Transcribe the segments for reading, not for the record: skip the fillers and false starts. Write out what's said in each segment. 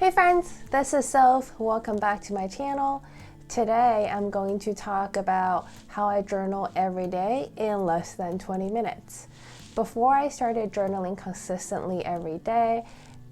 Hey friends, this is Soph. Welcome back to my channel. Today I'm going to talk about how I journal every day in less than 20 minutes. Before I started journaling consistently every day,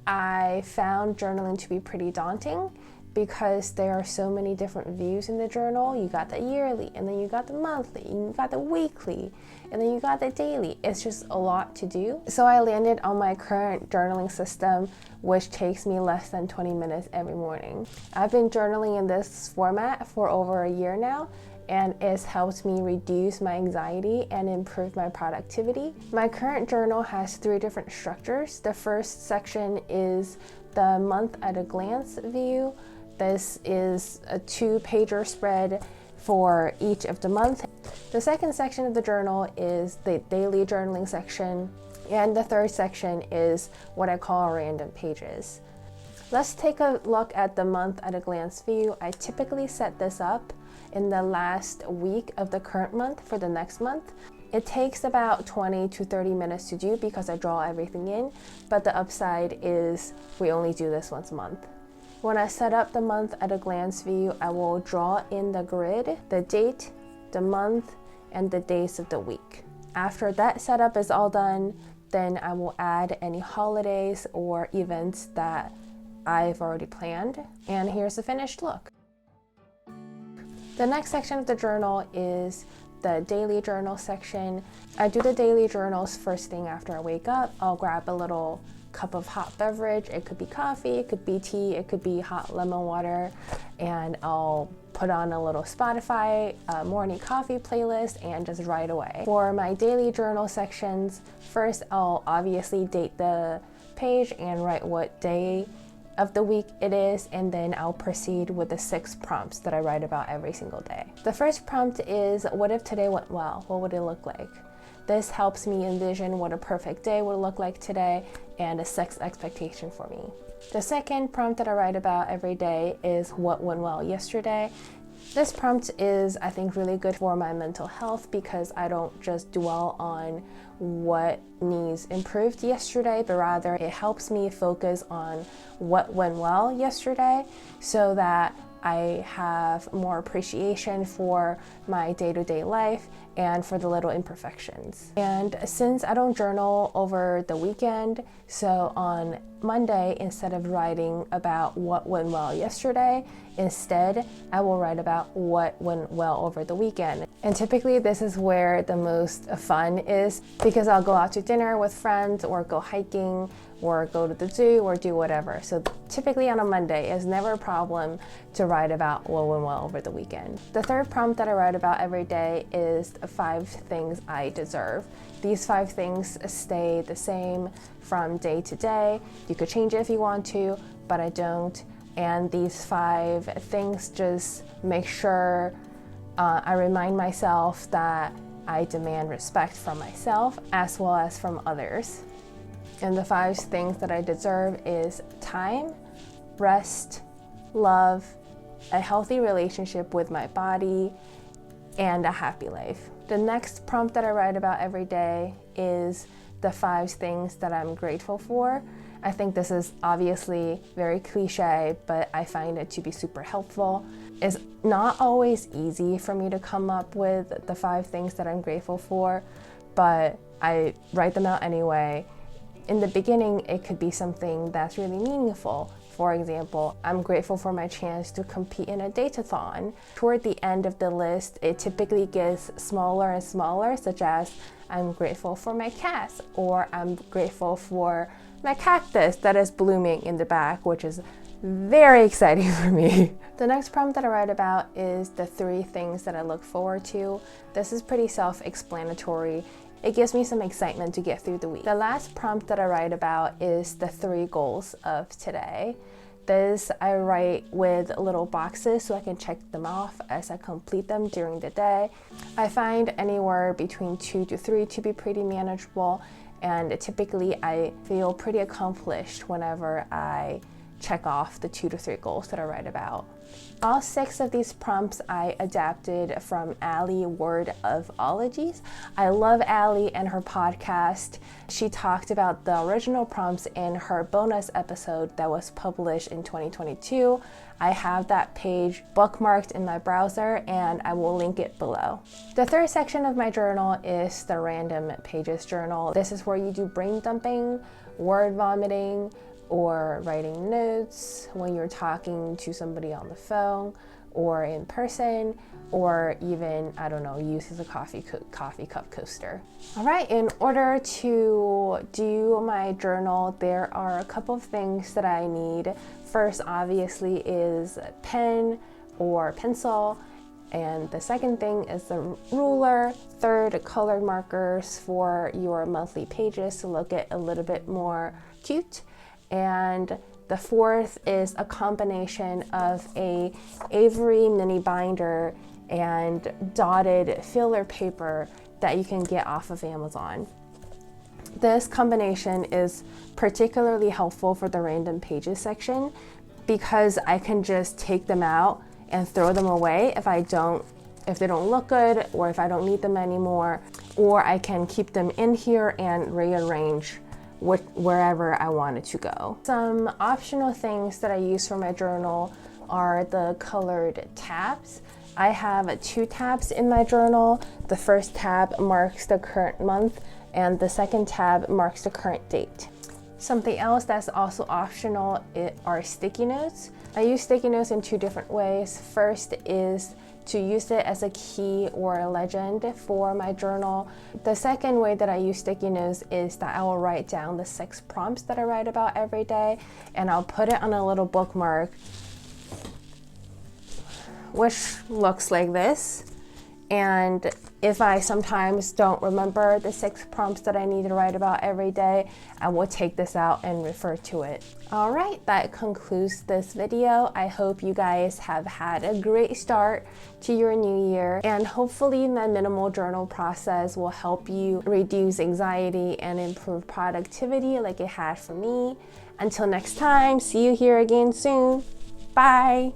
I found journaling to be pretty daunting because there are so many different views in the journal. You got the yearly, and then you got the monthly, and you got the weekly, and then you got the daily. It's just a lot to do. So I landed on my current journaling system, which takes me less than 20 minutes every morning. I've been journaling in this format for over a year now, and it's helped me reduce my anxiety and improve my productivity. My current journal has 3 different structures. The first section is the month at a glance view. This is a 2-pager spread for each of the months. The second section of the journal is the daily journaling section, and the third section is what I call random pages. Let's take a look at the month at a glance view. I typically set this up in the last week of the current month for the next month. It takes about 20 to 30 minutes to do because I draw everything in, but the upside is we only do this once a month. When I set up the month at a glance view, I will draw in the grid, the date, the month, and the days of the week. After that setup is all done, then I will add any holidays or events that I've already planned. And here's the finished look. The next section of the journal is the daily journal section. I do the daily journals first thing after I wake up. I'll grab a little cup of hot beverage. It could be coffee, it could be tea, it could be hot lemon water, and I'll put on a little Spotify morning coffee playlist and just write away. For my daily journal sections, first I'll obviously date the page and write what day of the week it is, and then I'll proceed with the 6 prompts that I write about every single day. The first prompt is, what if today went well? What would it look like? This helps me envision what a perfect day would look like today and a set expectation for me. The second prompt that I write about every day is what went well yesterday. This prompt is, I think, really good for my mental health because I don't just dwell on what needs improved yesterday, but rather it helps me focus on what went well yesterday so that I have more appreciation for my day-to-day life and for the little imperfections. And since I don't journal over the weekend, so on Monday, instead of writing about what went well yesterday, instead I will write about what went well over the weekend. And typically this is where the most fun is because I'll go out to dinner with friends or go hiking or go to the zoo or do whatever. So typically on a Monday, it's never a problem to write about what went well over the weekend. The third prompt that I write about every day is 5 things I deserve. These 5 things stay the same from day to day. You could change it if you want to, but I don't. And these 5 things just make sure I remind myself that I demand respect from myself as well as from others. And the 5 things that I deserve is time, rest, love, a healthy relationship with my body, and a happy life. The next prompt that I write about every day is the 5 things that I'm grateful for. I think this is obviously very cliche, but I find it to be super helpful. It's not always easy for me to come up with the 5 things that I'm grateful for, but I write them out anyway. In the beginning, it could be something that's really meaningful. For example, I'm grateful for my chance to compete in a date-a-thon. Toward the end of the list, it typically gets smaller and smaller, such as I'm grateful for my cats, or I'm grateful for my cactus that is blooming in the back, which is very exciting for me. The next prompt that I write about is the 3 things that I look forward to. This is pretty self-explanatory. It gives me some excitement to get through the week. The last prompt that I write about is the 3 goals of today. This I write with little boxes so I can check them off as I complete them during the day. I find anywhere between 2 to 3 to be pretty manageable, and typically I feel pretty accomplished whenever I check off the 2 to 3 goals that I write about. All 6 of these prompts I adapted from Alie Word of Ologies. I love Alie and her podcast. She talked about the original prompts in her bonus episode that was published in 2022. I have that page bookmarked in my browser and I will link it below. The third section of my journal is the random pages journal. This is where you do brain dumping, word vomiting, or writing notes when you're talking to somebody on the phone or in person, or even, I don't know, use as a coffee cup coaster. All right, in order to do my journal, there are a couple of things that I need. First, obviously, is a pen or pencil. And the second thing is the ruler. Third, colored markers for your monthly pages to look at a little bit more cute. And the fourth is a combination of a Avery mini binder and dotted filler paper that you can get off of Amazon. This combination is particularly helpful for the random pages section because I can just take them out and throw them away if they don't look good or if I don't need them anymore, or I can keep them in here and rearrange wherever I want it to go. Some optional things that I use for my journal are the colored tabs. I have 2 tabs in my journal. The first tab marks the current month and the second tab marks the current date. Something else that's also optional are sticky notes. I use sticky notes in 2 different ways. First is to use it as a key or a legend for my journal. The second way that I use sticky notes is that I will write down the 6 prompts that I write about every day, and I'll put it on a little bookmark, which looks like this. And if I sometimes don't remember the 6 prompts that I need to write about every day, I will take this out and refer to it. All right, that concludes this video. I hope you guys have had a great start to your new year, and hopefully my minimal journal process will help you reduce anxiety and improve productivity like it had for me. Until next time, see you here again soon. Bye.